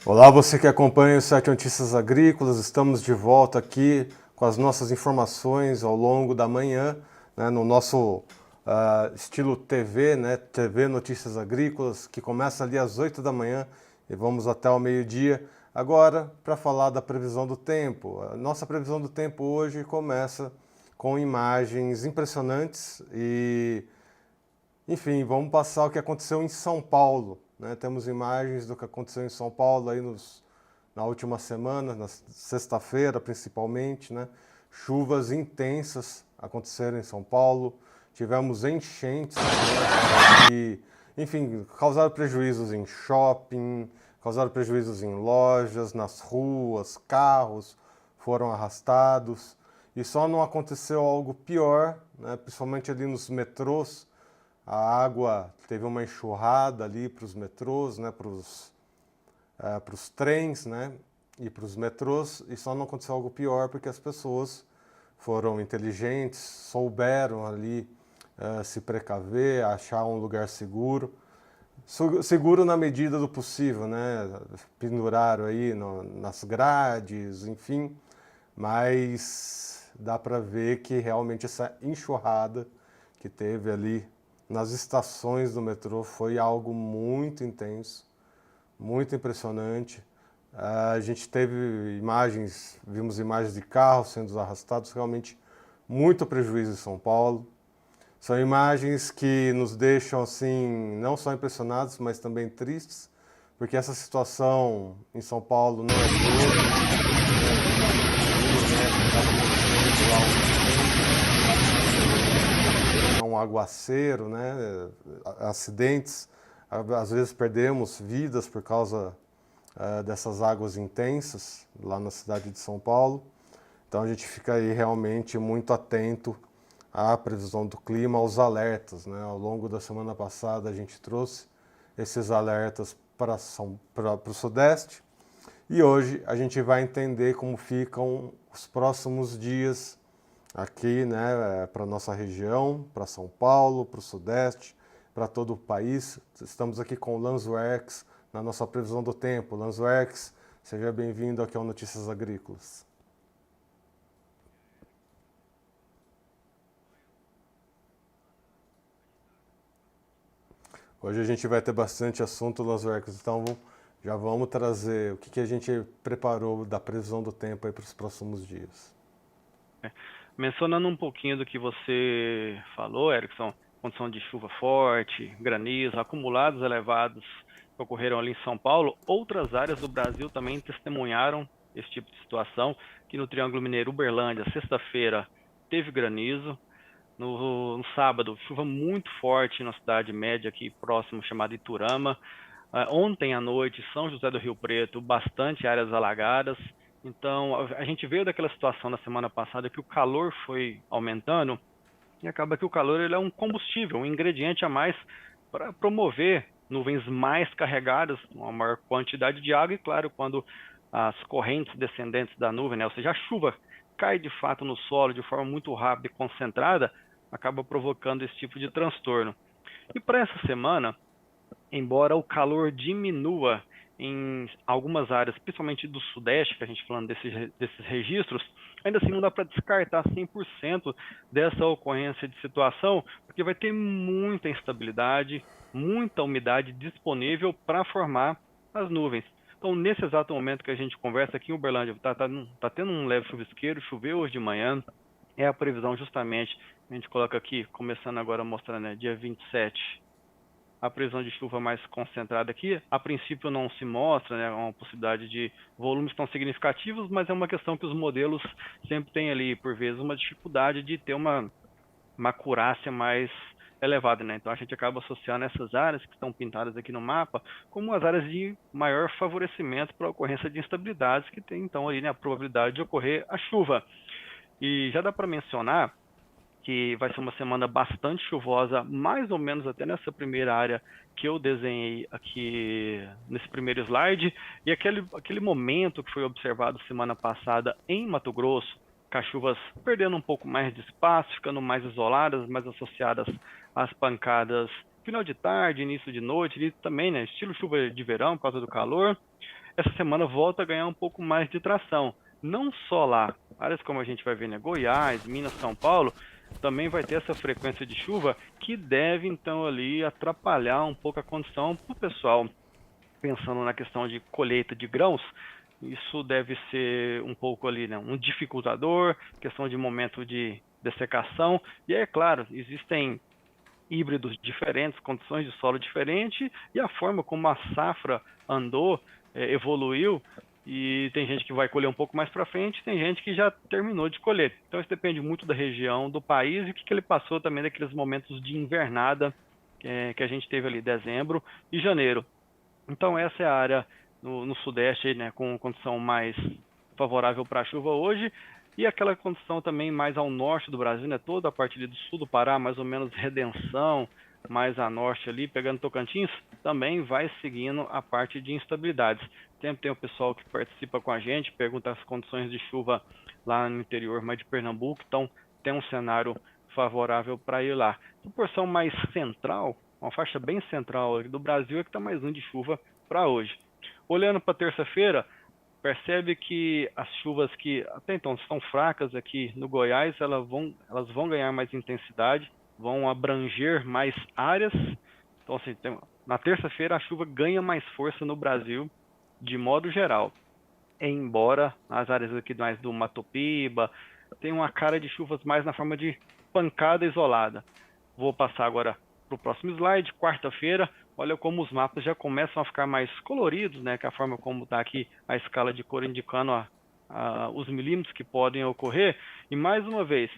Olá, você que acompanha o site Notícias Agrícolas, estamos de volta aqui com as nossas informações ao longo da manhã, né, no nosso estilo TV, né, TV Notícias Agrícolas, que começa ali às 8 da manhã e vamos até ao meio-dia. Agora, para falar da previsão do tempo, a nossa previsão do tempo hoje começa com imagens impressionantes e enfim, vamos passar o que aconteceu em São Paulo, né? Temos imagens do que aconteceu em São Paulo aí na última semana, na sexta-feira principalmente, né? Chuvas intensas aconteceram em São Paulo, tivemos enchentes, né? E, enfim, causaram prejuízos em shopping, causaram prejuízos em lojas, nas ruas, carros foram arrastados. E só não aconteceu algo pior, né? Principalmente ali nos metrôs, a água teve uma enxurrada ali para os metrôs, né, para os trens, né, e para os metrôs, e só não aconteceu algo pior porque as pessoas foram inteligentes, souberam ali se precaver, achar um lugar seguro. Seguro na medida do possível, né? Penduraram aí nas grades, enfim, mas dá para ver que realmente essa enxurrada que teve ali nas estações do metrô foi algo muito intenso, muito impressionante. A gente teve imagens, vimos imagens de carros sendo arrastados, realmente muito prejuízo em São Paulo. São imagens que nos deixam assim, não só impressionados, mas também tristes, porque essa situação em São Paulo não é de hoje, um aguaceiro, né? Acidentes, às vezes perdemos vidas por causa dessas águas intensas lá na cidade de São Paulo. Então a gente fica aí realmente muito atento à previsão do clima, aos alertas, né? Ao longo da semana passada a gente trouxe esses alertas para o Sudeste e hoje a gente vai entender como ficam os próximos dias aqui, né, para nossa região, para São Paulo, para o Sudeste, para todo o país. Estamos aqui com o Lanzoerx na nossa previsão do tempo. Lanzoerx, seja bem-vindo aqui ao Notícias Agrícolas. Hoje a gente vai ter bastante assunto, Lanzoerx, então já vamos trazer o que a gente preparou da previsão do tempo aí para os próximos dias. Mencionando um pouquinho do que você falou, Erickson, condição de chuva forte, granizo, acumulados elevados que ocorreram ali em São Paulo, outras áreas do Brasil também testemunharam esse tipo de situação, que no Triângulo Mineiro, Uberlândia, sexta-feira, teve granizo, no sábado, chuva muito forte na cidade média aqui próximo, chamada Iturama. Ontem à noite, São José do Rio Preto, bastante áreas alagadas. Então, a gente veio daquela situação na semana passada que o calor foi aumentando e acaba que o calor ele é um combustível, um ingrediente a mais para promover nuvens mais carregadas, uma maior quantidade de água e, claro, quando as correntes descendentes da nuvem, né, ou seja, a chuva cai de fato no solo de forma muito rápida e concentrada, acaba provocando esse tipo de transtorno. E para essa semana, embora o calor diminua em algumas áreas, principalmente do Sudeste, que a gente falando desses registros, ainda assim não dá para descartar 100% dessa ocorrência de situação, porque vai ter muita instabilidade, muita umidade disponível para formar as nuvens. Então, nesse exato momento que a gente conversa aqui em Uberlândia, tá tendo um leve chuvisqueiro, choveu hoje de manhã, é a previsão justamente, a gente coloca aqui, começando agora a mostrar, né, dia 27, a previsão de chuva mais concentrada aqui. A princípio não se mostra, né, uma possibilidade de volumes tão significativos, mas é uma questão que os modelos sempre têm ali, por vezes, uma dificuldade de ter uma acurácia mais elevada, né? Então a gente acaba associando essas áreas que estão pintadas aqui no mapa como as áreas de maior favorecimento para a ocorrência de instabilidades que tem então ali, né, a probabilidade de ocorrer a chuva. E já dá para mencionar que vai ser uma semana bastante chuvosa, mais ou menos até nessa primeira área que eu desenhei aqui nesse primeiro slide, e aquele momento que foi observado semana passada em Mato Grosso, com as chuvas perdendo um pouco mais de espaço, ficando mais isoladas, mais associadas às pancadas final de tarde, início de noite, e também, né, estilo chuva de verão por causa do calor. essa semana volta a ganhar um pouco mais de tração. Não só lá, áreas como a gente vai ver, né, Goiás, Minas, São Paulo, também vai ter essa frequência de chuva que deve então ali atrapalhar um pouco a condição para o pessoal pensando na questão de colheita de grãos. Isso deve ser um pouco ali, né, um dificultador, questão de momento de dessecação. E é claro, existem híbridos diferentes, condições de solo diferentes e a forma como a safra andou, evoluiu. E tem gente que vai colher um pouco mais para frente, tem gente que já terminou de colher. Então isso depende muito da região, do país e o que ele passou também daqueles momentos de invernada que a gente teve ali dezembro e janeiro. Então essa é a área no sudeste, né, com condição mais favorável para a chuva hoje, e aquela condição também mais ao norte do Brasil, né, toda a parte ali do sul do Pará, mais ou menos Redenção, mais a norte ali, pegando Tocantins, também vai seguindo a parte de instabilidades. Sempre tem o pessoal que participa com a gente, pergunta as condições de chuva lá no interior, mais de Pernambuco, então tem um cenário favorável para ir lá. A porção mais central, uma faixa bem central do Brasil é que está mais um de chuva para hoje. Olhando para terça-feira, percebe que as chuvas que até então estão fracas aqui no Goiás, elas vão ganhar mais intensidade, vão abranger mais áreas. Então, assim, na terça-feira a chuva ganha mais força no Brasil, de modo geral. Embora as áreas aqui mais do Mato Piba tenham uma cara de chuvas mais na forma de pancada isolada. Vou passar agora para o próximo slide, quarta-feira. Olha como os mapas já começam a ficar mais coloridos, né? Que é a forma como está aqui a escala de cor indicando os milímetros que podem ocorrer. E mais uma vez,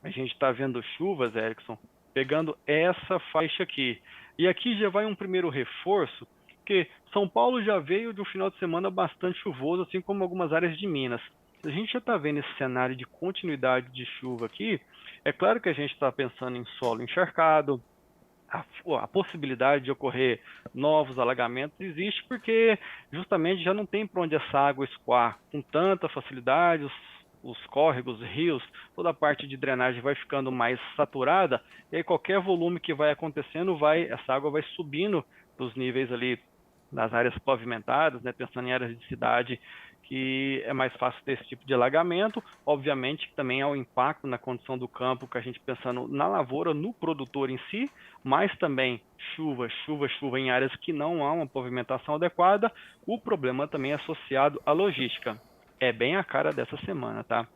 a gente está vendo chuvas, Erickson, pegando essa faixa aqui. E aqui já vai um primeiro reforço, que São Paulo já veio de um final de semana bastante chuvoso, assim como algumas áreas de Minas. A gente já está vendo esse cenário de continuidade de chuva aqui. É claro que a gente está pensando em solo encharcado, a possibilidade de ocorrer novos alagamentos existe porque justamente já não tem para onde essa água escoar com tanta facilidade, os córregos, rios, toda a parte de drenagem vai ficando mais saturada, e aí qualquer volume que vai acontecendo, essa água vai subindo para os níveis ali das áreas pavimentadas, né, pensando em áreas de cidade que é mais fácil ter esse tipo de alagamento. Obviamente que também há um impacto na condição do campo, que a gente pensando na lavoura, no produtor em si, mas também chuva em áreas que não há uma pavimentação adequada. O problema também é associado à logística. É bem a cara dessa semana, tá?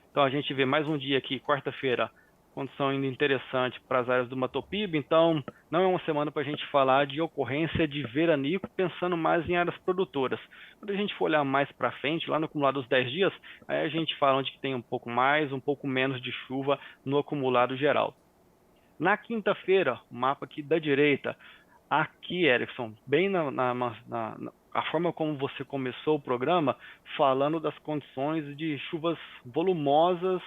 Então a gente vê mais um dia aqui, quarta-feira, condição ainda interessante para as áreas do Mato Piba. Então não é uma semana para a gente falar de ocorrência de veranico, pensando mais em áreas produtoras. Quando a gente for olhar mais para frente, lá no acumulado dos 10 dias, aí a gente fala onde que tem um pouco mais, um pouco menos de chuva no acumulado geral. Na quinta-feira, o mapa aqui da direita, aqui, Erickson, bem a forma como você começou o programa, falando das condições de chuvas volumosas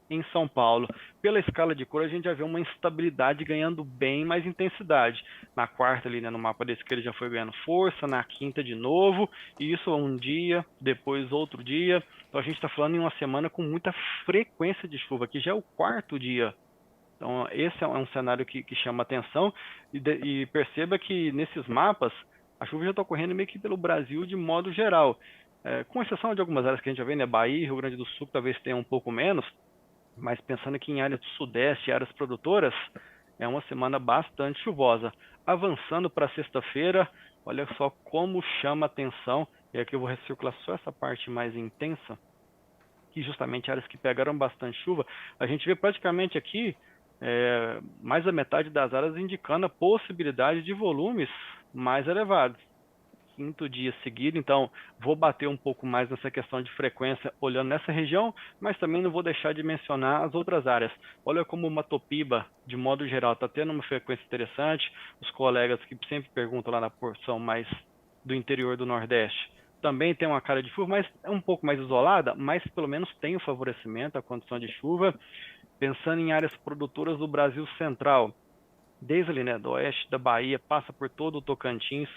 em São Paulo. Pela escala de cor, a gente já vê uma instabilidade ganhando bem mais intensidade. Na quarta, ali, né, no mapa da esquerda, já foi ganhando força, na quinta de novo, e isso um dia, depois outro dia. Então a gente está falando em uma semana com muita frequência de chuva, que já é o quarto dia. Então, esse é um cenário que chama atenção, e perceba que nesses mapas, a chuva já está ocorrendo meio que pelo Brasil de modo geral. Com exceção de algumas áreas que a gente já vê, né, Bahia, Rio Grande do Sul, que talvez tenha um pouco menos, mas pensando aqui em áreas do Sudeste, áreas produtoras, é uma semana bastante chuvosa. Avançando para sexta-feira, olha só como chama atenção, e aqui eu vou recircular só essa parte mais intensa, que justamente áreas que pegaram bastante chuva, a gente vê praticamente aqui mais da metade das áreas indicando a possibilidade de volumes mais elevados. Quinto dia seguido, então vou bater um pouco mais nessa questão de frequência olhando nessa região, mas também não vou deixar de mencionar as outras áreas. Olha como o Mato Piba, de modo geral, está tendo uma frequência interessante. Os colegas que sempre perguntam lá na porção mais do interior do Nordeste também tem uma cara de chuva, mas é um pouco mais isolada, mas pelo menos tem o favorecimento, a condição de chuva. Pensando em áreas produtoras do Brasil Central, desde ali, né, do oeste da Bahia, passa por todo o Tocantins,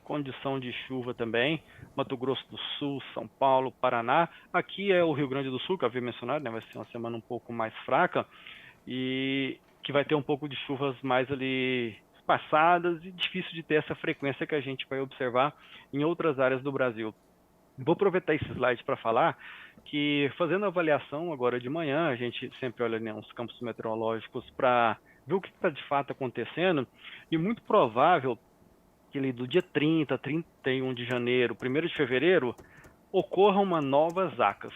condição de chuva também, Mato Grosso do Sul, São Paulo, Paraná. Aqui é o Rio Grande do Sul, que eu havia mencionado, né, vai ser uma semana um pouco mais fraca, e que vai ter um pouco de chuvas mais ali espaçadas e difícil de ter essa frequência que a gente vai observar em outras áreas do Brasil. Vou aproveitar esse slide para falar que, fazendo a avaliação agora de manhã, a gente sempre olha, né, os campos meteorológicos para ver o que está de fato acontecendo, e muito provável que ali do dia 30, 31 de janeiro, 1º de fevereiro, ocorra uma nova Zacas.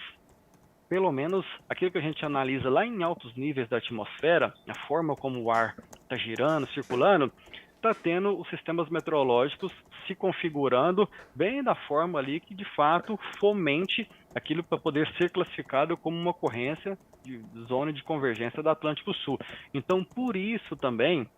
Pelo menos aquilo que a gente analisa lá em altos níveis da atmosfera, a forma como o ar está girando, circulando, está tendo os sistemas meteorológicos se configurando bem da forma ali que de fato fomente aquilo para poder ser classificado como uma ocorrência de zona de convergência do Atlântico Sul. Então, por isso também,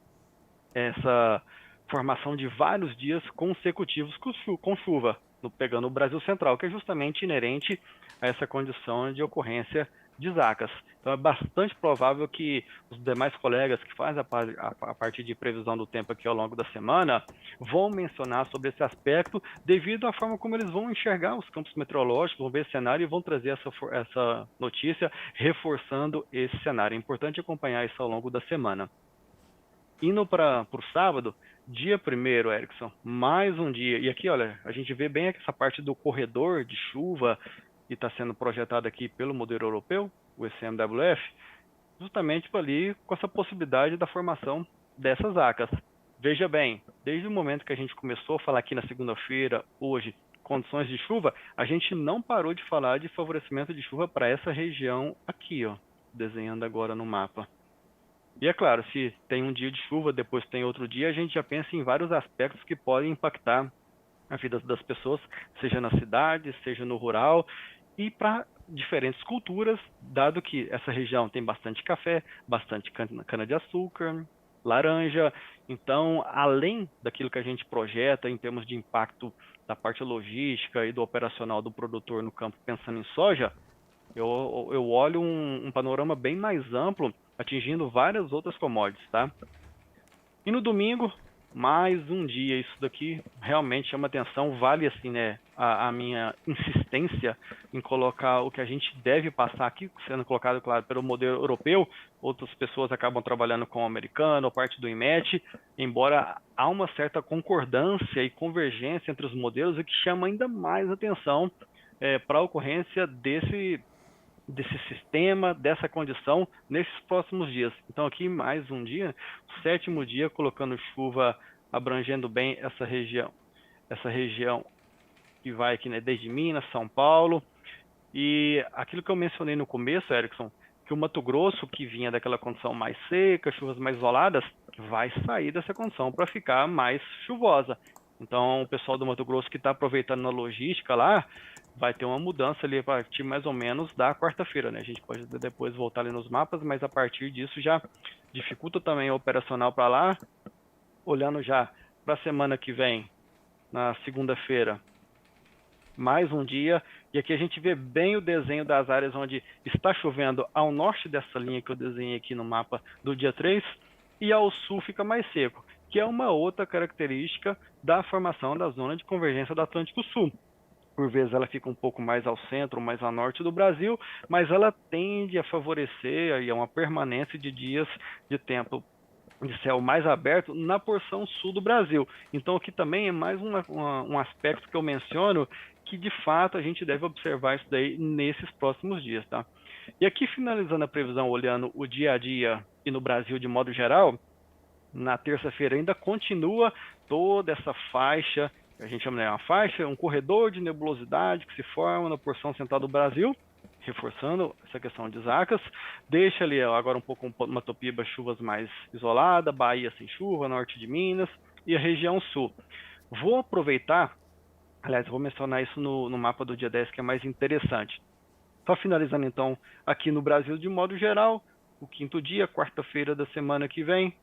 essa formação de vários dias consecutivos com chuva, pegando o Brasil Central, que é justamente inerente a essa condição de ocorrência de Zacas. Então é bastante provável que os demais colegas que fazem a parte de previsão do tempo aqui ao longo da semana vão mencionar sobre esse aspecto devido à forma como eles vão enxergar os campos meteorológicos, vão ver esse cenário e vão trazer essa notícia reforçando esse cenário. É importante acompanhar isso ao longo da semana. Indo para o sábado, dia 1º, Erickson, mais um dia. E aqui, olha, a gente vê bem essa parte do corredor de chuva que está sendo projetado aqui pelo modelo europeu, o ECMWF, justamente ali com essa possibilidade da formação dessas Zacas. Veja bem, desde o momento que a gente começou a falar aqui na segunda-feira, hoje, condições de chuva, a gente não parou de falar de favorecimento de chuva para essa região aqui, ó, desenhando agora no mapa. E é claro, se tem um dia de chuva, depois tem outro dia, a gente já pensa em vários aspectos que podem impactar a vida das pessoas, seja na cidade, seja no rural, e para diferentes culturas, dado que essa região tem bastante café, bastante cana-de-açúcar, laranja. Então, além daquilo que a gente projeta em termos de impacto da parte logística e do operacional do produtor no campo, pensando em soja, eu olho um panorama bem mais amplo, atingindo várias outras commodities, tá? E no domingo, mais um dia. Isso daqui realmente chama atenção, vale assim, né, a minha insistência em colocar o que a gente deve passar aqui, sendo colocado, claro, pelo modelo europeu. Outras pessoas acabam trabalhando com o americano, a parte do IMET, embora há uma certa concordância e convergência entre os modelos, o que chama ainda mais atenção para a ocorrência desse sistema, dessa condição nesses próximos dias. Então aqui mais um dia, o 7º dia, colocando chuva, abrangendo bem essa região que vai aqui, né, desde Minas, São Paulo, e aquilo que eu mencionei no começo, Erickson, que o Mato Grosso, que vinha daquela condição mais seca, chuvas mais isoladas, vai sair dessa condição para ficar mais chuvosa. Então o pessoal do Mato Grosso que está aproveitando na logística lá, vai ter uma mudança ali a partir mais ou menos da quarta-feira, né? A gente pode depois voltar ali nos mapas, mas a partir disso já dificulta também o operacional para lá. Olhando já para a semana que vem, na segunda-feira, mais um dia, e aqui a gente vê bem o desenho das áreas onde está chovendo ao norte dessa linha que eu desenhei aqui no mapa do dia 3, e ao sul fica mais seco, que é uma outra característica da formação da zona de convergência do Atlântico Sul. Por vezes ela fica um pouco mais ao centro, mais ao norte do Brasil, mas ela tende a favorecer aí uma permanência de dias de tempo de céu mais aberto na porção sul do Brasil. Então aqui também é mais um aspecto que eu menciono que de fato a gente deve observar isso daí nesses próximos dias, tá? E aqui finalizando a previsão, olhando o dia a dia e no Brasil de modo geral, na terça-feira ainda continua toda essa faixa, a gente chama de uma faixa, um corredor de nebulosidade que se forma na porção central do Brasil, reforçando essa questão de Zacas. Deixa ali agora um pouco Matopiba, chuvas mais isoladas, Bahia sem chuva, norte de Minas e a região sul. Vou aproveitar, aliás, vou mencionar isso no mapa do dia 10, que é mais interessante. Só finalizando então aqui no Brasil de modo geral, o 5º dia, quarta-feira da semana que vem,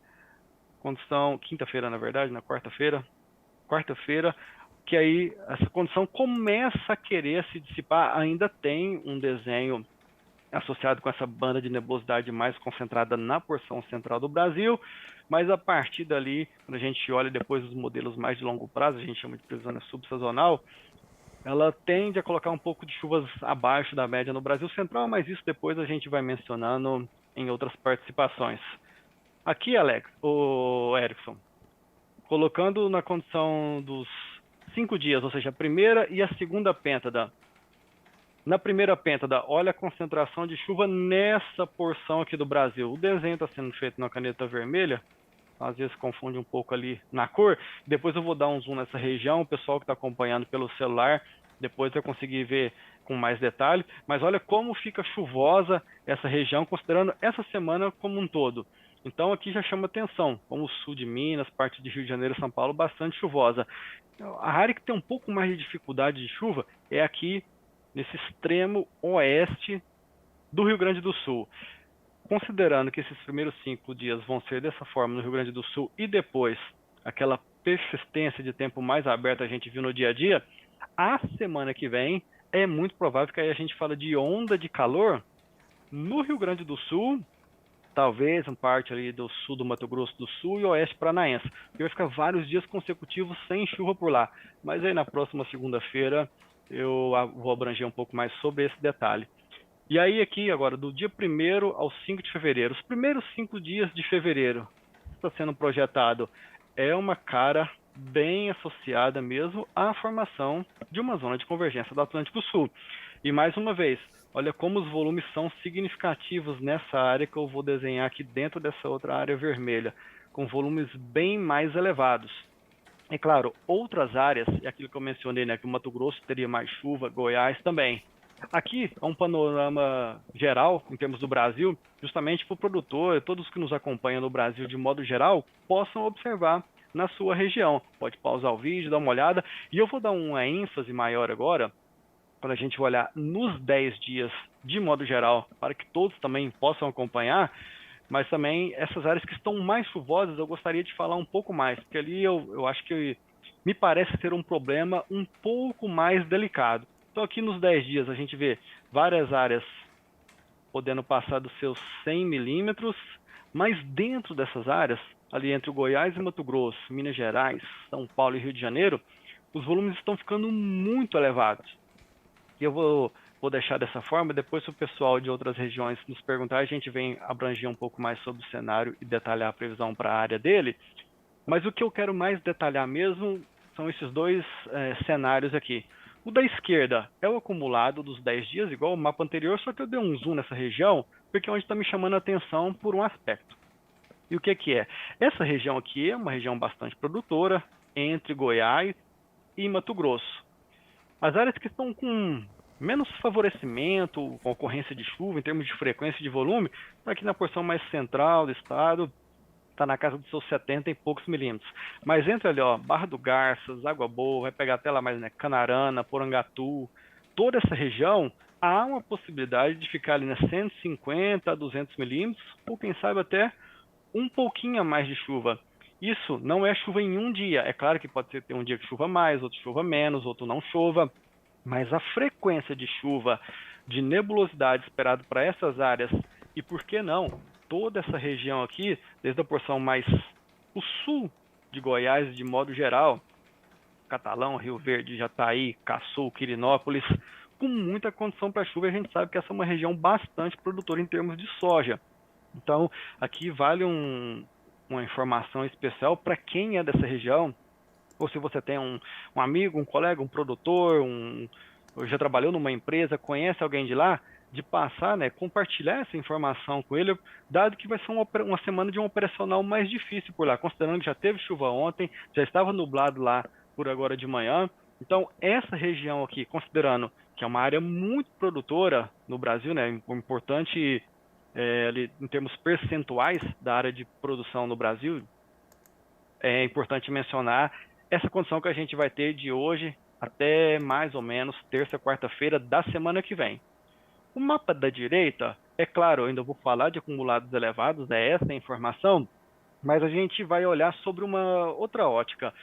condição, quinta-feira na verdade, na quarta-feira, que aí essa condição começa a querer se dissipar, ainda tem um desenho associado com essa banda de nebulosidade mais concentrada na porção central do Brasil, mas a partir dali, quando a gente olha depois os modelos mais de longo prazo, a gente chama de previsão subsazonal, ela tende a colocar um pouco de chuvas abaixo da média no Brasil Central, mas isso depois a gente vai mencionando em outras participações. Aqui, Alex, o Erickson, colocando na condição dos 5 dias, ou seja, a primeira e a segunda pêntada. Na primeira pêntada, olha a concentração de chuva nessa porção aqui do Brasil. O desenho está sendo feito na caneta vermelha, às vezes confunde um pouco ali na cor. Depois eu vou dar um zoom nessa região, o pessoal que está acompanhando pelo celular, depois vai conseguir ver com mais detalhe. Mas olha como fica chuvosa essa região, considerando essa semana como um todo. Então aqui já chama atenção, como o sul de Minas, parte de Rio de Janeiro e São Paulo, bastante chuvosa. A área que tem um pouco mais de dificuldade de chuva é aqui nesse extremo oeste do Rio Grande do Sul. Considerando que esses primeiros 5 dias vão ser dessa forma no Rio Grande do Sul e depois aquela persistência de tempo mais aberta a gente viu no dia a dia, a semana que vem é muito provável que aí a gente fala de onda de calor no Rio Grande do Sul, talvez uma parte ali do sul do Mato Grosso do Sul e oeste paranaense, que vai ficar vários dias consecutivos sem chuva por lá. Mas aí na próxima segunda-feira eu vou abranger um pouco mais sobre esse detalhe. E aí aqui agora, do dia 1º ao 5 de fevereiro, os primeiros 5 dias de fevereiro está sendo projetado é uma cara bem associada mesmo à formação de uma zona de convergência do Atlântico Sul. E mais uma vez, olha como os volumes são significativos nessa área que eu vou desenhar aqui dentro dessa outra área vermelha, com volumes bem mais elevados. É claro, outras áreas, é aquilo que eu mencionei, né, que o Mato Grosso teria mais chuva, Goiás também. Aqui é um panorama geral, em termos do Brasil, justamente para o produtor e todos que nos acompanham no Brasil de modo geral, possam observar na sua região. Pode pausar o vídeo, dar uma olhada, e eu vou dar uma ênfase maior agora, quando a gente vai olhar nos 10 dias de modo geral, para que todos também possam acompanhar, mas também essas áreas que estão mais chuvosas eu gostaria de falar um pouco mais, porque ali eu acho que me parece ser um problema um pouco mais delicado. Então aqui nos 10 dias a gente vê várias áreas podendo passar dos seus 100 milímetros, mas dentro dessas áreas, ali entre o Goiás e Mato Grosso, Minas Gerais, São Paulo e Rio de Janeiro, os volumes estão ficando muito elevados. E eu vou deixar dessa forma, depois se o pessoal de outras regiões nos perguntar, a gente vem abranger um pouco mais sobre o cenário e detalhar a previsão para a área dele. Mas o que eu quero mais detalhar mesmo são esses dois cenários aqui. O da esquerda é o acumulado dos 10 dias, igual o mapa anterior, só que eu dei um zoom nessa região, porque é onde está me chamando a atenção por um aspecto. E o que é? Essa região aqui é uma região bastante produtora, entre Goiás e Mato Grosso. As áreas que estão com menos favorecimento, com ocorrência de chuva, em termos de frequência e de volume, está aqui na porção mais central do estado, está na casa dos seus 70 e poucos milímetros. Mas entre ali, ó, Barra do Garças, Água Boa, vai pegar até lá mais, né, Canarana, Porangatu, toda essa região, há uma possibilidade de ficar ali nas 150 a 200 milímetros, ou quem sabe até um pouquinho a mais de chuva. Isso não é chuva em um dia. É claro que pode ser ter um dia que chova mais, outro chova menos, outro não chova, mas a frequência de chuva, de nebulosidade esperado para essas áreas, e por que não, toda essa região aqui, desde a porção mais o sul de Goiás, de modo geral, Catalão, Rio Verde, Jataí, Caçu, Quirinópolis, com muita condição para chuva, a gente sabe que essa é uma região bastante produtora em termos de soja. Então, aqui vale uma informação especial para quem é dessa região, ou se você tem um amigo, um colega, um produtor, já trabalhou numa empresa, conhece alguém de lá, de passar, né, compartilhar essa informação com ele, dado que vai ser uma semana de um operacional mais difícil por lá, considerando que já teve chuva ontem, já estava nublado lá por agora de manhã. Então, essa região aqui, considerando que é uma área muito produtora no Brasil, né, importante ali, em termos percentuais da área de produção no Brasil, é importante mencionar essa condição que a gente vai ter de hoje até mais ou menos terça, quarta-feira da semana que vem. O mapa da direita, é claro, eu ainda vou falar de acumulados elevados, é essa a informação, mas a gente vai olhar sobre uma outra ótica,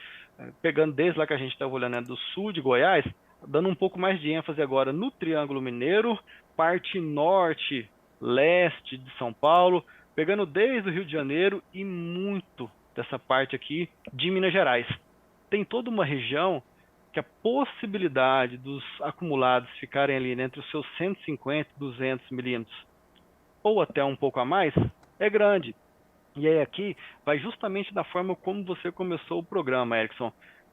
pegando desde lá que a gente estava olhando, né, do sul de Goiás, dando um pouco mais de ênfase agora no Triângulo Mineiro, parte norte, leste de São Paulo, pegando desde o Rio de Janeiro e muito dessa parte aqui de Minas Gerais. Tem toda uma região que a possibilidade dos acumulados ficarem ali, né, entre os seus 150 e 200 milímetros, ou até um pouco a mais, é grande. E aí aqui vai justamente da forma como você começou o programa, Erickson.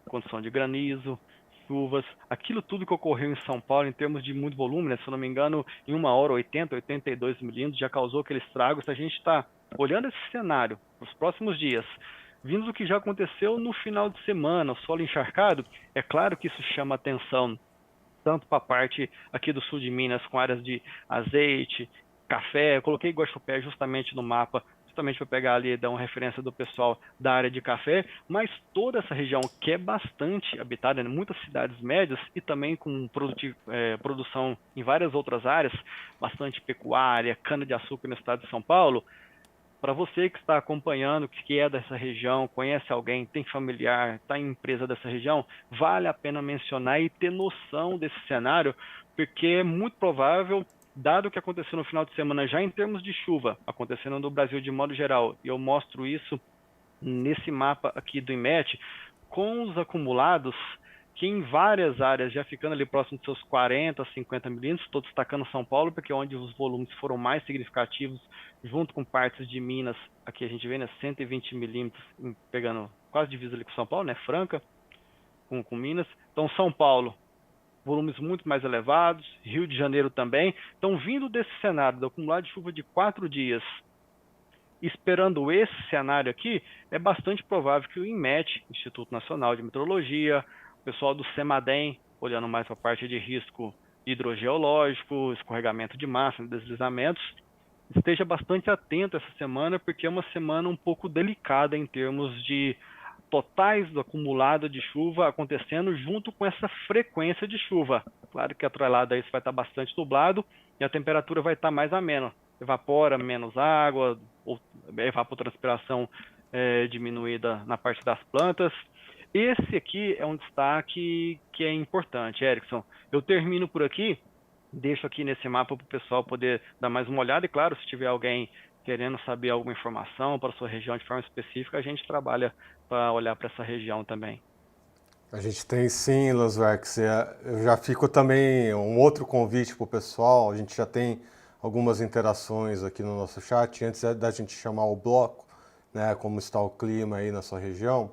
Condição de granizo, chuvas, aquilo tudo que ocorreu em São Paulo em termos de muito volume, né? Se eu não me engano, em 1 hora, 80, 82 milímetros, já causou aquele estrago. Se a gente está olhando esse cenário nos próximos dias, vindo do que já aconteceu no final de semana, o solo encharcado, é claro que isso chama atenção tanto para a parte aqui do sul de Minas, com áreas de azeite, café. Eu coloquei Guaxupé justamente no mapa, justamente para pegar ali e dar uma referência do pessoal da área de café, mas toda essa região que é bastante habitada, né, muitas cidades médias e também com produção em várias outras áreas, bastante pecuária, cana-de-açúcar no estado de São Paulo. Para você que está acompanhando, que é dessa região, conhece alguém, tem familiar, está em empresa dessa região, vale a pena mencionar e ter noção desse cenário, porque é muito provável, dado o que aconteceu no final de semana, já em termos de chuva, acontecendo no Brasil de modo geral, e eu mostro isso nesse mapa aqui do IMET, com os acumulados, que em várias áreas, já ficando ali próximo dos seus 40, 50 milímetros, estou destacando São Paulo, porque é onde os volumes foram mais significativos, junto com partes de Minas, aqui a gente vê, né, 120 milímetros, pegando quase divisa ali com São Paulo, né, Franca, com Minas. Então, São Paulo, volumes muito mais elevados, Rio de Janeiro também. Então, vindo desse cenário do acumulado de chuva de 4 dias, esperando esse cenário aqui, é bastante provável que o INMET, Instituto Nacional de Meteorologia, o pessoal do CEMADEM, olhando mais para a parte de risco hidrogeológico, escorregamento de massa, deslizamentos, esteja bastante atento essa semana, porque é uma semana um pouco delicada em termos de totais do acumulado de chuva acontecendo junto com essa frequência de chuva. Claro que atrelado a isso vai estar bastante nublado e a temperatura vai estar mais amena. Evapora menos água, ou evapotranspiração diminuída na parte das plantas. Esse aqui é um destaque que é importante, Erickson. Eu termino por aqui, deixo aqui nesse mapa para o pessoal poder dar mais uma olhada. E claro, se tiver alguém querendo saber alguma informação para a sua região de forma específica, a gente trabalha para olhar para essa região também. A gente tem sim, Lanswerks. Eu já fico também um outro convite para o pessoal. A gente já tem algumas interações aqui no nosso chat. Antes da gente chamar o bloco, né, como está o clima aí na sua região,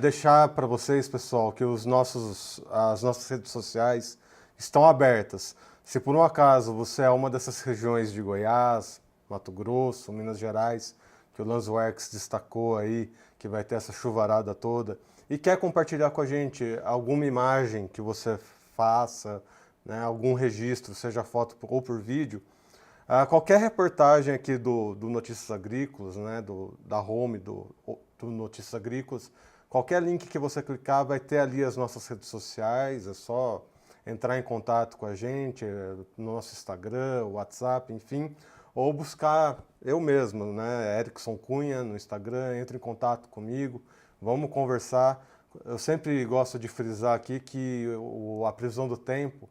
deixar para vocês, pessoal, que as nossas redes sociais estão abertas. Se por um acaso você é uma dessas regiões de Goiás, Mato Grosso, Minas Gerais, que o Lanswerks destacou aí, que vai ter essa chuvarada toda, e quer compartilhar com a gente alguma imagem que você faça, né, algum registro, seja foto ou por vídeo, qualquer reportagem aqui do Notícias Agrícolas, né, da home do Notícias Agrícolas, qualquer link que você clicar vai ter ali as nossas redes sociais, é só entrar em contato com a gente no nosso Instagram, WhatsApp, enfim, ou buscar eu mesmo, né, Erickson Cunha no Instagram, entre em contato comigo, vamos conversar. Eu sempre gosto de frisar aqui que a previsão do tempo,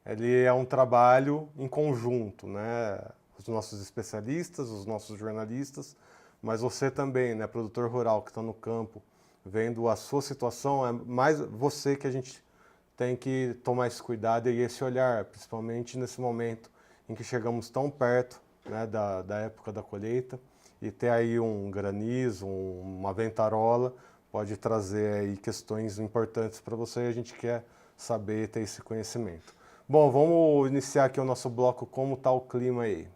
ele é um trabalho em conjunto, né? Os nossos especialistas, os nossos jornalistas, mas você também, né, produtor rural que está no campo, vendo a sua situação, é mais você que a gente tem que tomar esse cuidado e esse olhar, principalmente nesse momento em que chegamos tão perto, né, da época da colheita, e ter aí um granizo, uma ventarola, pode trazer aí questões importantes para você e a gente quer saber ter esse conhecimento. Bom, vamos iniciar aqui o nosso bloco Como está o clima aí.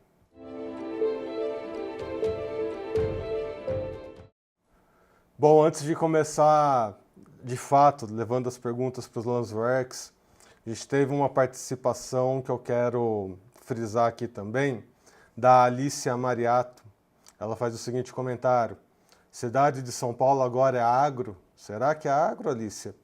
Bom, antes de começar, de fato, levando as perguntas para os Lanswerks, a gente teve uma participação que eu quero frisar aqui também, da Alicia Mariato. Ela faz o seguinte comentário: cidade de São Paulo agora é agro? Será que é agro, Alicia?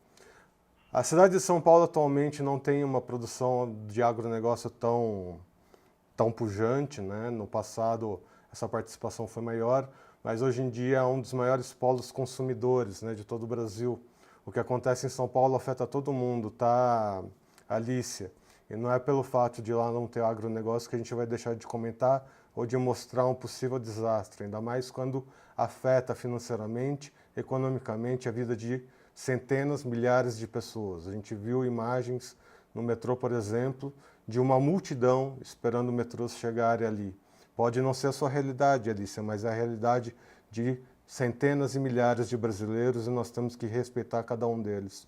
A cidade de São Paulo atualmente não tem uma produção de agronegócio tão pujante, né? No passado essa participação foi maior, mas hoje em dia é um dos maiores polos consumidores, né, de todo o Brasil. O que acontece em São Paulo afeta todo mundo, tá, Alicia? E não é pelo fato de lá não ter agronegócio que a gente vai deixar de comentar ou de mostrar um possível desastre, ainda mais quando afeta financeiramente, economicamente a vida de centenas, milhares de pessoas. A gente viu imagens no metrô, por exemplo, de uma multidão esperando o metrô chegar ali. Pode não ser a sua realidade, Alicia, mas é a realidade de centenas e milhares de brasileiros e nós temos que respeitar cada um deles.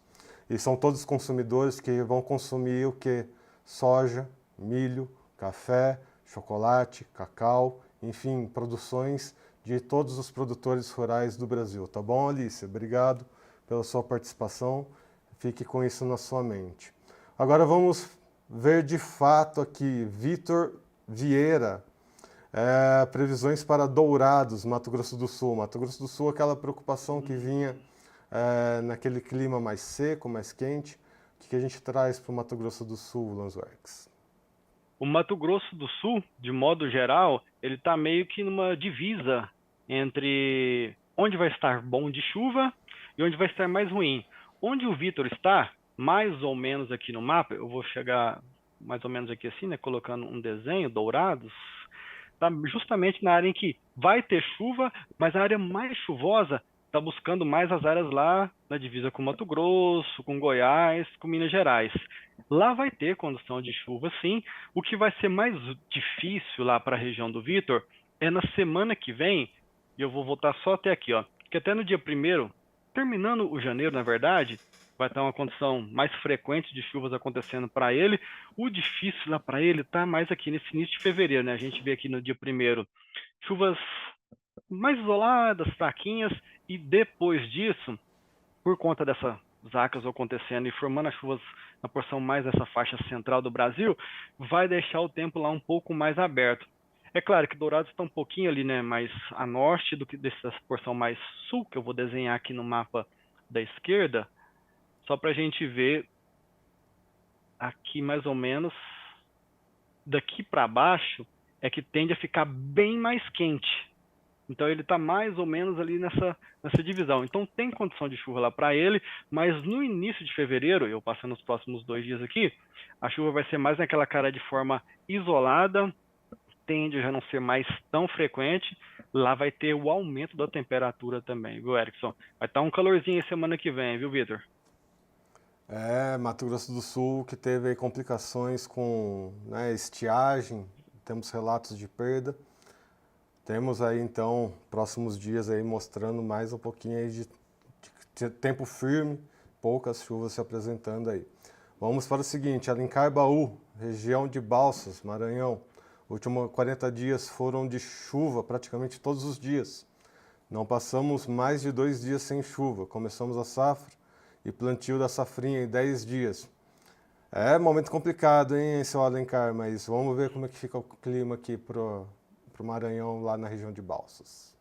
E são todos consumidores que vão consumir o que? Soja, milho, café, chocolate, cacau, enfim, produções de todos os produtores rurais do Brasil. Tá bom, Alicia? Obrigado pela sua participação. Fique com isso na sua mente. Agora vamos ver de fato aqui, Vitor Vieira, previsões para Dourados, Mato Grosso do Sul. Mato Grosso do Sul, aquela preocupação que vinha naquele clima mais seco, mais quente. O que a gente traz para o Mato Grosso do Sul, Lanzwerks? O Mato Grosso do Sul, de modo geral, ele está meio que numa divisa entre onde vai estar bom de chuva e onde vai estar mais ruim. Onde o Vitor está, mais ou menos aqui no mapa, eu vou chegar mais ou menos aqui assim, né, colocando um desenho, Dourados, está justamente na área em que vai ter chuva, mas a área mais chuvosa está buscando mais as áreas lá na divisa com Mato Grosso, com Goiás, com Minas Gerais. Lá vai ter condição de chuva, sim. O que vai ser mais difícil lá para a região do Vitor é na semana que vem, e eu vou voltar só até aqui, ó, que até no dia 1º, terminando o janeiro, na verdade, vai estar uma condição mais frequente de chuvas acontecendo para ele. O difícil lá para ele está mais aqui nesse início de fevereiro, né? A gente vê aqui no dia 1º chuvas mais isoladas, fraquinhas, e depois disso, por conta dessas zacas acontecendo e formando as chuvas na porção mais dessa faixa central do Brasil, vai deixar o tempo lá um pouco mais aberto. É claro que Dourados está um pouquinho ali, né, mais a norte do que dessa porção mais sul, que eu vou desenhar aqui no mapa da esquerda, só para a gente ver aqui mais ou menos, daqui para baixo, é que tende a ficar bem mais quente. Então ele está mais ou menos ali nessa divisão. Então tem condição de chuva lá para ele, mas no início de fevereiro, eu passando os próximos 2 dias aqui, a chuva vai ser mais naquela cara de forma isolada, tende a já não ser mais tão frequente. Lá vai ter o aumento da temperatura também, viu, Erickson? Vai estar um calorzinho semana que vem, viu, Vitor? Mato Grosso do Sul que teve aí complicações com, né, estiagem, temos relatos de perda. Temos aí então próximos dias aí mostrando mais um pouquinho aí de tempo firme, poucas chuvas se apresentando aí. Vamos para o seguinte, Alencar-Baú, região de Balsas, Maranhão. Últimos 40 dias foram de chuva praticamente todos os dias. Não passamos mais de 2 dias sem chuva. Começamos a safra e plantio da safrinha em 10 dias. É momento complicado, hein, seu Alencar, mas vamos ver como é que fica o clima aqui pro Maranhão, lá na região de Balsas.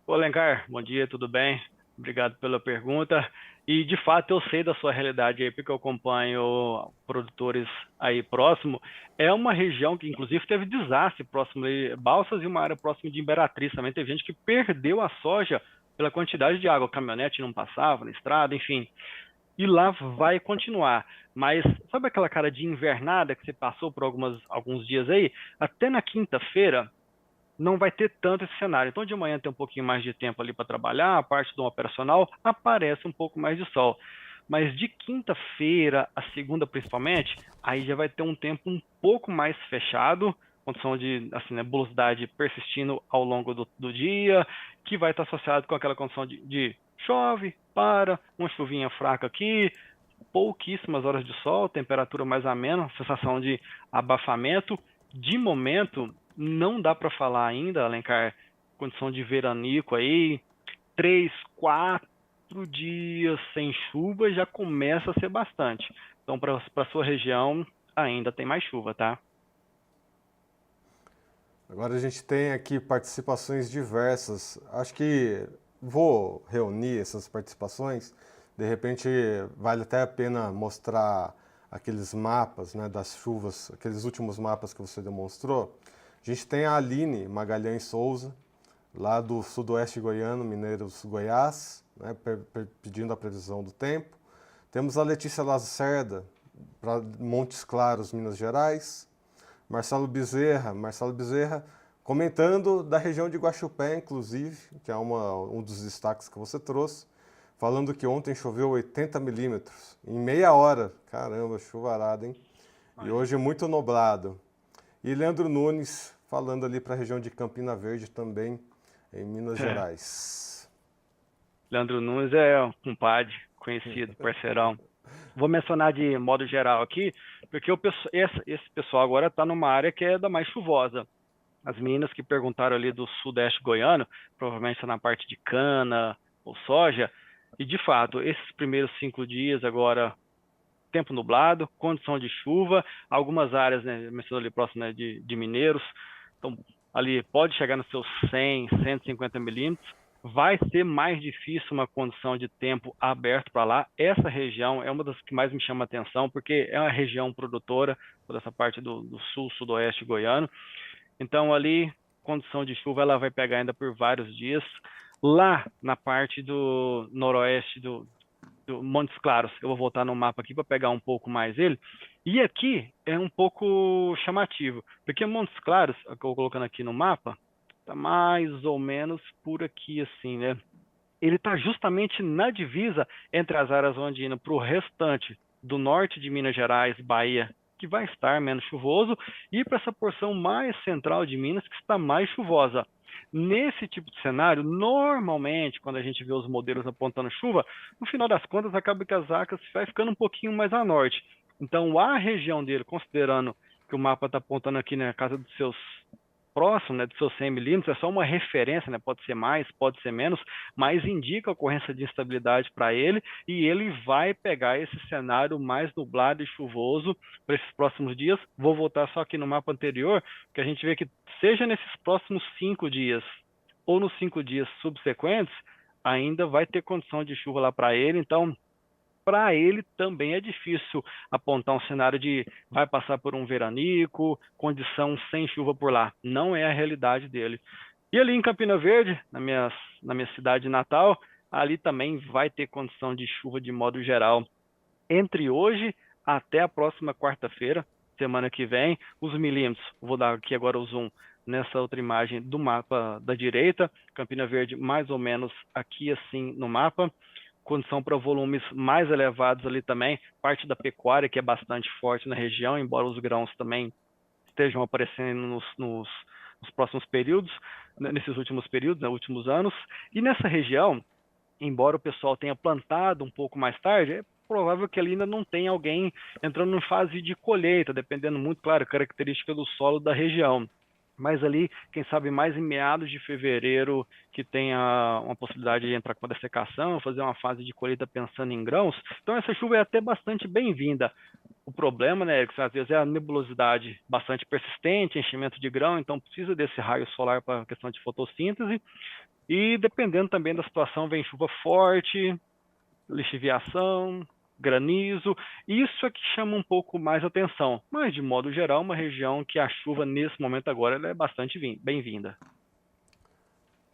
Ô, Alencar, bom dia, tudo bem? Obrigado pela pergunta. E, de fato, eu sei da sua realidade aí, porque eu acompanho produtores aí próximo. É uma região que, inclusive, teve desastre próximo de Balsas e uma área próxima de Imperatriz também. Teve gente que perdeu a soja pela quantidade de água. A caminhonete não passava na estrada, enfim. E lá vai continuar. Mas sabe aquela cara de invernada que você passou por alguns dias aí? Até na quinta-feira não vai ter tanto esse cenário. Então de manhã tem um pouquinho mais de tempo ali para trabalhar, a parte do operacional aparece um pouco mais de sol. Mas de quinta-feira a segunda principalmente, aí já vai ter um tempo um pouco mais fechado, condição de assim, nebulosidade persistindo ao longo do dia, que vai estar associado com aquela condição de chove, para, uma chuvinha fraca aqui, pouquíssimas horas de sol, temperatura mais amena, sensação de abafamento. De momento, não dá para falar ainda, Alencar, condição de veranico aí, 3, 4 dias sem chuva já começa a ser bastante. Então, para a sua região, ainda tem mais chuva, tá? Agora a gente tem aqui participações diversas. Acho que vou reunir essas participações. De repente, vale até a pena mostrar aqueles mapas, né, das chuvas, aqueles últimos mapas que você demonstrou. A gente tem a Aline Magalhães Souza, lá do sudoeste goiano, Mineiros, Goiás, né, pedindo a previsão do tempo. Temos a Letícia Lacerda, para Montes Claros, Minas Gerais. Marcelo Bezerra comentando da região de Guaxupé, inclusive, que é um dos destaques que você trouxe, falando que ontem choveu 80 milímetros em meia hora. Caramba, chuvarada, hein? E hoje muito nublado. E Leandro Nunes falando ali para a região de Campina Verde também, em Minas Gerais. Leandro Nunes é um compadre, conhecido, parceirão. Vou mencionar de modo geral aqui, porque esse pessoal agora está numa área que é da mais chuvosa. As meninas que perguntaram ali do sudeste goiano, provavelmente na parte de cana ou soja, e de fato, esses primeiros 5 dias agora, tempo nublado, condição de chuva, algumas áreas, né, mencionou ali próximo, né, de Mineiros, então ali pode chegar nos seus 100, 150 milímetros, vai ser mais difícil uma condição de tempo aberto para lá. Essa região é uma das que mais me chama a atenção, porque é uma região produtora, toda essa parte do sul, sudoeste goiano. Então ali, condição de chuva, ela vai pegar ainda por vários dias. Lá na parte do noroeste do Montes Claros, eu vou voltar no mapa aqui para pegar um pouco mais ele. E aqui é um pouco chamativo, porque Montes Claros, que eu estou colocando aqui no mapa, tá mais ou menos por aqui assim, né? Ele está justamente na divisa entre as áreas onde indo para o restante do norte de Minas Gerais, Bahia, que vai estar menos chuvoso, e para essa porção mais central de Minas, que está mais chuvosa. Nesse tipo de cenário, normalmente, quando a gente vê os modelos apontando chuva, no final das contas, acaba que as Acas vai ficando um pouquinho mais a norte. Então, a região dele, considerando que o mapa está apontando aqui na casa dos seus próximo, né, dos seus 100 milímetros, é só uma referência, né, pode ser mais, pode ser menos, mas indica a ocorrência de instabilidade para ele, e ele vai pegar esse cenário mais nublado e chuvoso para esses próximos dias. Vou voltar só aqui no mapa anterior, que a gente vê que seja nesses próximos 5 dias ou nos 5 dias subsequentes, ainda vai ter condição de chuva lá para ele. Então, para ele também é difícil apontar um cenário de vai passar por um veranico, condição sem chuva por lá. Não é a realidade dele. E ali em Campina Verde, na minha cidade natal, ali também vai ter condição de chuva de modo geral. Entre hoje até a próxima quarta-feira, semana que vem, os milímetros, vou dar aqui agora o zoom nessa outra imagem do mapa da direita, Campina Verde mais ou menos aqui assim no mapa, condição para volumes mais elevados ali também, parte da pecuária que é bastante forte na região, embora os grãos também estejam aparecendo nos próximos períodos, nesses últimos períodos, nos últimos anos. E nessa região, embora o pessoal tenha plantado um pouco mais tarde, é provável que ali ainda não tenha alguém entrando em fase de colheita, dependendo muito, claro, característica do solo da região. Mas ali, quem sabe mais em meados de fevereiro, que tenha uma possibilidade de entrar com a dessecação, fazer uma fase de colheita pensando em grãos. Então essa chuva é até bastante bem-vinda. O problema, né, Erickson, às vezes é a nebulosidade bastante persistente, enchimento de grão, então precisa desse raio solar para a questão de fotossíntese. E dependendo também da situação, vem chuva forte, lixiviação, granizo. Isso é que chama um pouco mais atenção. Mas, de modo geral, uma região que a chuva, nesse momento agora, ela é bastante bem-vinda.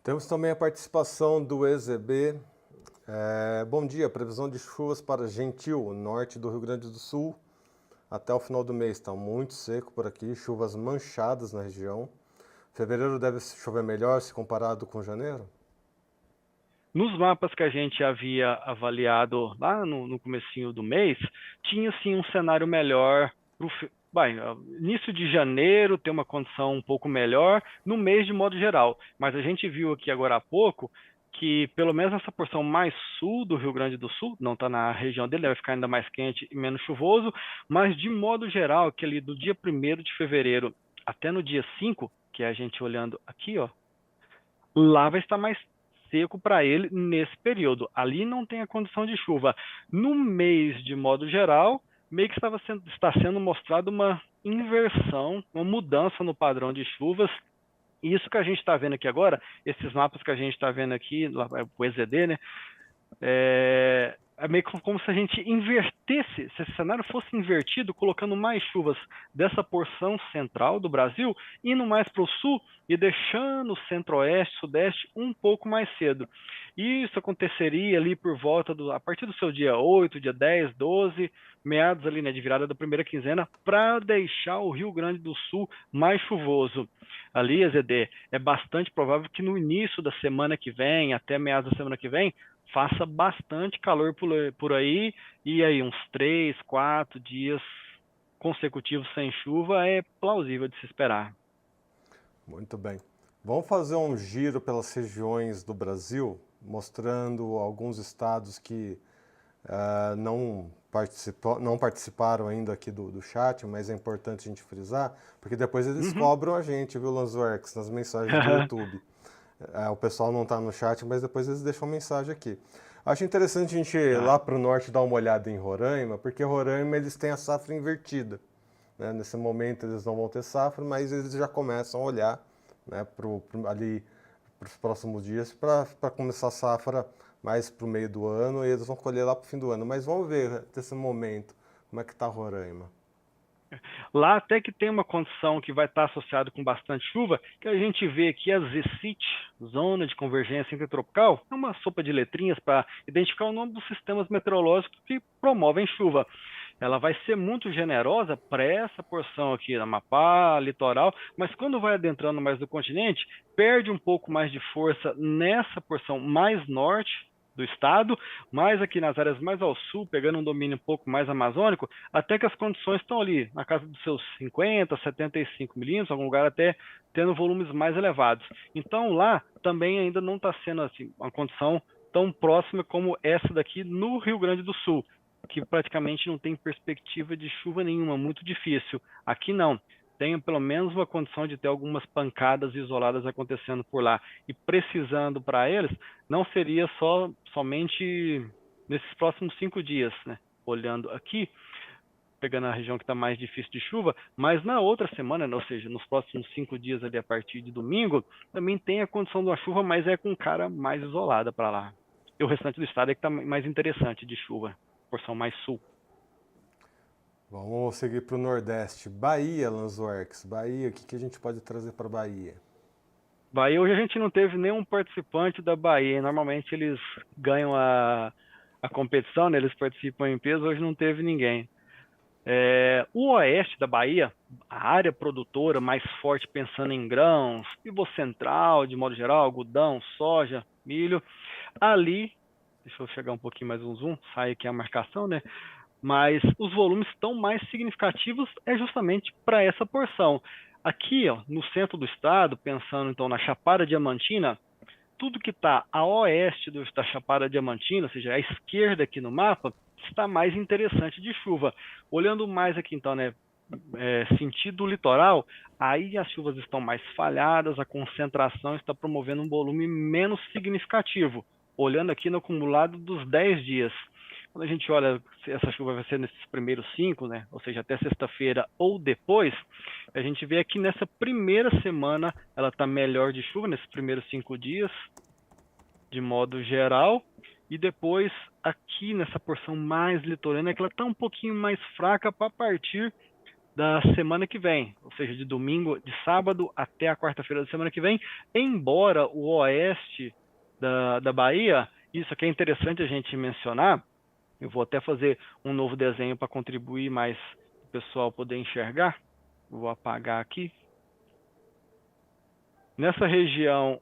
Temos também a participação do EZB. Bom dia, previsão de chuvas para Gentil, norte do Rio Grande do Sul, até o final do mês. Está muito seco por aqui, chuvas manchadas na região. Fevereiro deve chover melhor se comparado com janeiro? Nos mapas que a gente havia avaliado lá no comecinho do mês, tinha sim um cenário melhor para início de janeiro ter uma condição um pouco melhor, no mês de modo geral. Mas a gente viu aqui agora há pouco que, pelo menos nessa porção mais sul do Rio Grande do Sul, não está na região dele, vai ficar ainda mais quente e menos chuvoso, mas de modo geral, que ali do dia 1º de fevereiro até no dia 5, que é a gente olhando aqui, ó, lá vai estar mais seco para ele nesse período. Ali não tem a condição de chuva. No mês, de modo geral, meio que está sendo mostrado uma inversão, uma mudança no padrão de chuvas. E isso que a gente está vendo aqui agora, esses mapas que a gente está vendo aqui, o EZD, né? É meio como se a gente invertesse, se esse cenário fosse invertido, colocando mais chuvas dessa porção central do Brasil, indo mais para o sul e deixando o centro-oeste, sudeste um pouco mais cedo. E isso aconteceria ali por volta a partir do seu dia 8, dia 10, 12, meados ali, né, de virada da primeira quinzena, para deixar o Rio Grande do Sul mais chuvoso. Ali, EZD, é bastante provável que no início da semana que vem, até meados da semana que vem, faça bastante calor por aí, e aí uns 3, 4 dias consecutivos sem chuva é plausível de se esperar. Muito bem. Vamos fazer um giro pelas regiões do Brasil, mostrando alguns estados que não participaram ainda aqui do chat, mas é importante a gente frisar, porque depois eles Uhum. cobram a gente, viu, Lanzworks, nas mensagens do YouTube. O pessoal não está no chat, mas depois eles deixam mensagem aqui. Acho interessante a gente ir lá Tá. para o norte dar uma olhada em Roraima, porque Roraima eles têm a safra invertida. Né? Nesse momento eles não vão ter safra, mas eles já começam a olhar, né, ali para os próximos dias para começar a safra mais para o meio do ano e eles vão colher lá para o fim do ano. Mas vamos ver nesse momento como é que está Roraima. Lá até que tem uma condição que vai estar associada com bastante chuva, que a gente vê aqui a ZCIT, Zona de Convergência Intertropical, é uma sopa de letrinhas para identificar o nome dos sistemas meteorológicos que promovem chuva. Ela vai ser muito generosa para essa porção aqui, Amapá, litoral, mas quando vai adentrando mais do continente, perde um pouco mais de força nessa porção mais norte do estado, mais aqui nas áreas mais ao sul, pegando um domínio um pouco mais amazônico, até que as condições estão ali, na casa dos seus 50, 75 milímetros, algum lugar até tendo volumes mais elevados. Então lá também ainda não está sendo assim, uma condição tão próxima como essa daqui no Rio Grande do Sul, que praticamente não tem perspectiva de chuva nenhuma, muito difícil. Aqui não. Tem pelo menos uma condição de ter algumas pancadas isoladas acontecendo por lá. E precisando para eles, não seria somente nesses próximos 5 dias, né? Olhando aqui, pegando a região que está mais difícil de chuva, mas na outra semana, ou seja, nos próximos 5 dias ali a partir de domingo, também tem a condição de uma chuva, mas é com cara mais isolada para lá. E o restante do estado é que está mais interessante de chuva, porção mais sul. Vamos seguir para o Nordeste. Bahia, Lanzworks. Bahia, o que a gente pode trazer para Bahia? Bahia, hoje a gente não teve nenhum participante da Bahia. Normalmente eles ganham a competição, né? Eles participam em peso, hoje não teve ninguém. O oeste da Bahia, a área produtora mais forte pensando em grãos, pivô central, de modo geral, algodão, soja, milho, ali, deixa eu chegar um pouquinho mais um zoom, sai aqui a marcação, né? Mas os volumes estão mais significativos é justamente para essa porção. Aqui, ó, no centro do estado, pensando então na Chapada Diamantina, tudo que está a oeste da Chapada Diamantina, ou seja, à esquerda aqui no mapa, está mais interessante de chuva. Olhando mais aqui então, né, sentido litoral, aí as chuvas estão mais falhadas, a concentração está promovendo um volume menos significativo. Olhando aqui no acumulado dos 10 dias. Quando a gente olha se essa chuva vai ser nesses primeiros 5, né, ou seja, até sexta-feira ou depois, a gente vê aqui nessa primeira semana ela está melhor de chuva, nesses primeiros 5 dias, de modo geral, e depois aqui nessa porção mais litorânea, que ela está um pouquinho mais fraca para partir da semana que vem, ou seja, de domingo, de sábado até a quarta-feira da semana que vem, embora o oeste da Bahia, isso aqui é interessante a gente mencionar, eu vou até fazer um novo desenho para contribuir mais para o pessoal poder enxergar, vou apagar aqui. Nessa região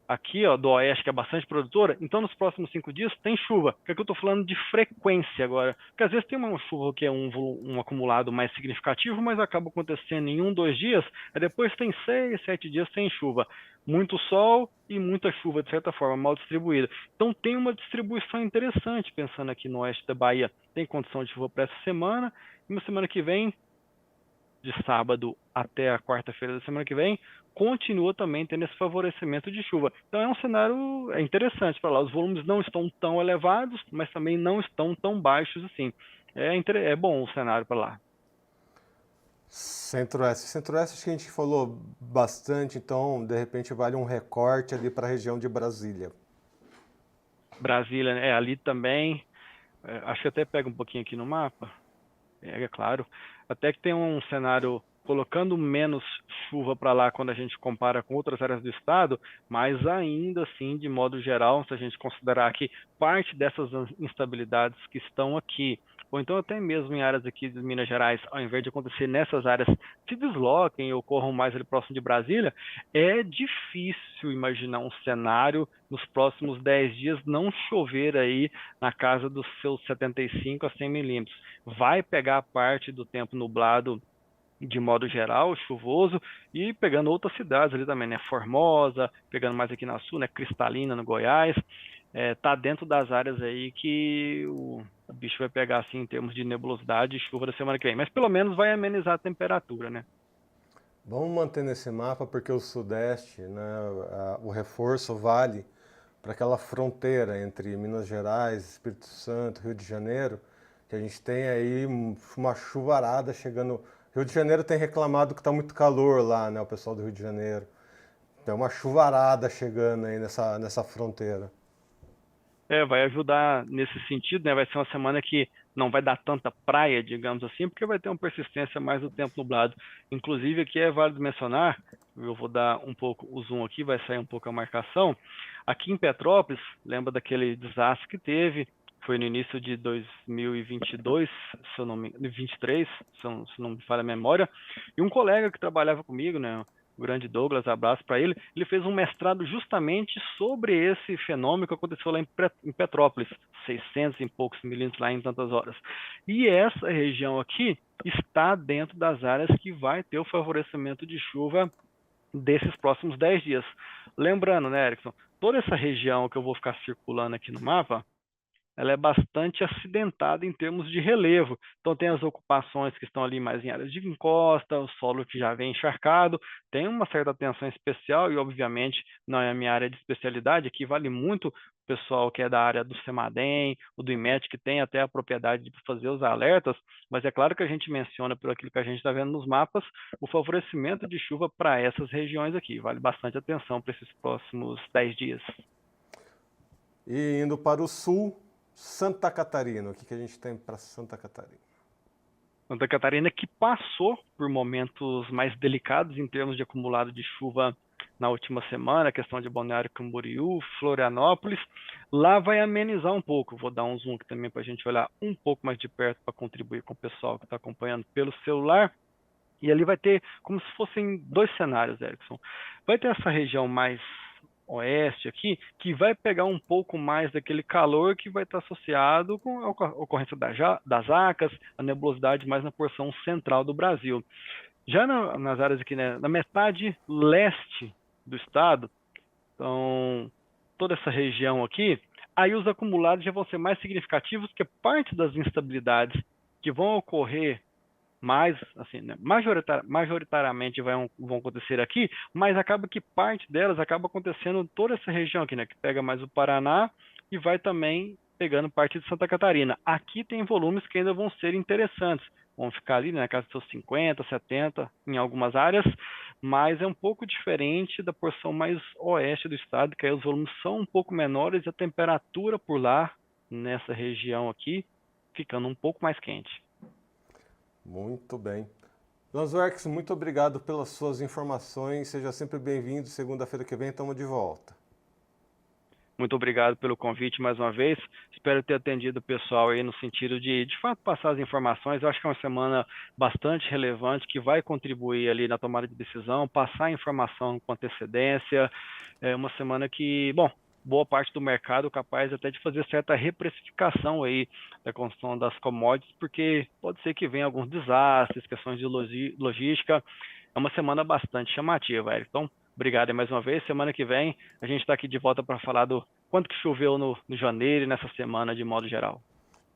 aqui, ó, do oeste, que é bastante produtora, então nos próximos 5 dias tem chuva. Que aqui eu estou falando de frequência agora. Porque às vezes tem uma chuva que é um acumulado mais significativo, mas acaba acontecendo em 1, 2 dias, aí depois tem 6, 7 dias sem chuva. Muito sol e muita chuva, de certa forma, mal distribuída. Então tem uma distribuição interessante, pensando aqui no oeste da Bahia. Tem condição de chuva para essa semana, e na semana que vem, de sábado até a quarta-feira da semana que vem, continua também tendo esse favorecimento de chuva. Então é um cenário interessante para lá. Os volumes não estão tão elevados, mas também não estão tão baixos assim. É bom o cenário para lá. Centro-Oeste. Centro-Oeste acho que a gente falou bastante, então de repente vale um recorte ali para a região de Brasília. Brasília, ali também. Acho que até pega um pouquinho aqui no mapa. É claro. Até que tem um cenário colocando menos chuva para lá quando a gente compara com outras áreas do estado, mas ainda assim, de modo geral, se a gente considerar que parte dessas instabilidades que estão aqui, ou então até mesmo em áreas aqui de Minas Gerais, ao invés de acontecer nessas áreas, se desloquem e ocorram mais ali próximo de Brasília, é difícil imaginar um cenário nos próximos 10 dias não chover aí na casa dos seus 75 a 100 milímetros. Vai pegar parte do tempo nublado de modo geral, chuvoso, e pegando outras cidades ali também, né? Formosa, pegando mais aqui na sul, né? Cristalina, no Goiás. Tá dentro das áreas aí que o bicho vai pegar, assim, em termos de nebulosidade e chuva da semana que vem. Mas pelo menos vai amenizar a temperatura, né? Vamos manter nesse mapa porque o Sudeste, né, o reforço vale para aquela fronteira entre Minas Gerais, Espírito Santo, Rio de Janeiro, que a gente tem aí uma chuvarada chegando. Rio de Janeiro tem reclamado que está muito calor lá, né, o pessoal do Rio de Janeiro. Tem uma chuvarada chegando aí nessa fronteira. Vai ajudar nesse sentido, né? Vai ser uma semana que não vai dar tanta praia, digamos assim, porque vai ter uma persistência mais do tempo nublado. Inclusive, aqui é válido mencionar, eu vou dar um pouco o zoom aqui, vai sair um pouco a marcação. Aqui em Petrópolis, lembra daquele desastre que teve? Foi no início de 2022, se eu não me, 23, se não me falha a memória. E um colega que trabalhava comigo, né? O grande Douglas, abraço para ele. Ele fez um mestrado justamente sobre esse fenômeno que aconteceu lá em Petrópolis, 600 e poucos milímetros lá em tantas horas. E essa região aqui está dentro das áreas que vai ter o favorecimento de chuva desses próximos 10 dias. Lembrando, né, Erickson, toda essa região que eu vou ficar circulando aqui no mapa, ela é bastante acidentada em termos de relevo. Então tem as ocupações que estão ali mais em áreas de encosta, o solo que já vem encharcado, tem uma certa atenção especial e obviamente não é a minha área de especialidade, aqui vale muito o pessoal que é da área do CEMADEM, o do IMET, que tem até a propriedade de fazer os alertas, mas é claro que a gente menciona por aquilo que a gente está vendo nos mapas, o favorecimento de chuva para essas regiões aqui. Vale bastante atenção para esses próximos 10 dias. E indo para o sul, Santa Catarina. O que a gente tem para Santa Catarina? Santa Catarina que passou por momentos mais delicados em termos de acumulado de chuva na última semana, a questão de Balneário Camboriú, Florianópolis, lá vai amenizar um pouco. Vou dar um zoom aqui também para a gente olhar um pouco mais de perto para contribuir com o pessoal que está acompanhando pelo celular. E ali vai ter como se fossem dois cenários, Erickson. Vai ter essa região mais oeste aqui, que vai pegar um pouco mais daquele calor que vai estar associado com a ocorrência das acas, a nebulosidade mais na porção central do Brasil. Já nas áreas aqui, né, na metade leste do estado, então toda essa região aqui, aí os acumulados já vão ser mais significativos, que parte das instabilidades que vão ocorrer mais, assim, né, majoritariamente vão acontecer aqui, mas acaba que parte delas acaba acontecendo em toda essa região aqui, né, que pega mais o Paraná e vai também pegando parte de Santa Catarina. Aqui tem volumes que ainda vão ser interessantes, vão ficar ali, né, na casa dos seus 50, 70 em algumas áreas, mas é um pouco diferente da porção mais oeste do estado, que aí os volumes são um pouco menores e a temperatura por lá, nessa região aqui, ficando um pouco mais quente. Muito bem. Lanzorx, muito obrigado pelas suas informações. Seja sempre bem-vindo. Segunda-feira que vem estamos de volta. Muito obrigado pelo convite mais uma vez. Espero ter atendido o pessoal aí no sentido de fato, passar as informações. Eu acho que é uma semana bastante relevante que vai contribuir ali na tomada de decisão, passar a informação com antecedência. É uma semana que, bom, boa parte do mercado capaz até de fazer certa reprecificação aí da construção das commodities, porque pode ser que venha alguns desastres, questões de logística. É uma semana bastante chamativa, Eric. Então, obrigado mais uma vez. Semana que vem a gente está aqui de volta para falar do quanto que choveu no janeiro e nessa semana de modo geral.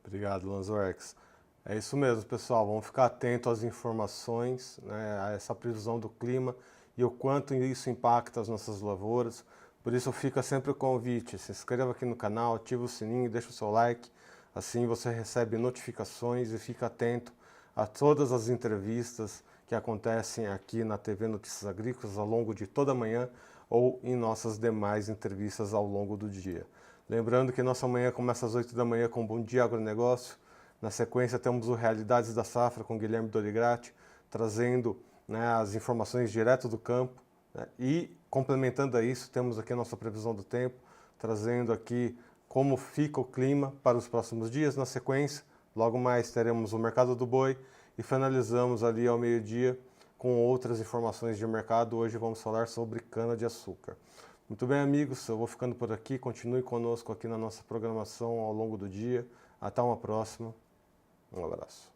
Obrigado, Lanzorx. É isso mesmo, pessoal. Vamos ficar atento às informações, né, a essa previsão do clima e o quanto isso impacta as nossas lavouras. Por isso fica sempre o convite. Se inscreva aqui no canal, ativa o sininho, deixa o seu like. Assim você recebe notificações e fica atento a todas as entrevistas que acontecem aqui na TV Notícias Agrícolas ao longo de toda a manhã ou em nossas demais entrevistas ao longo do dia. Lembrando que nossa manhã começa às 8 da manhã com Bom Dia Agronegócio. Na sequência temos o Realidades da Safra com Guilherme Dorigrati, trazendo, né, as informações direto do campo, né, e complementando a isso temos aqui a nossa previsão do tempo, trazendo aqui como fica o clima para os próximos dias. Na sequência, logo mais teremos o Mercado do Boi e finalizamos ali ao meio-dia com outras informações de mercado. Hoje vamos falar sobre cana-de-açúcar. Muito bem, amigos, eu vou ficando por aqui. Continue conosco aqui na nossa programação ao longo do dia. Até uma próxima. Um abraço.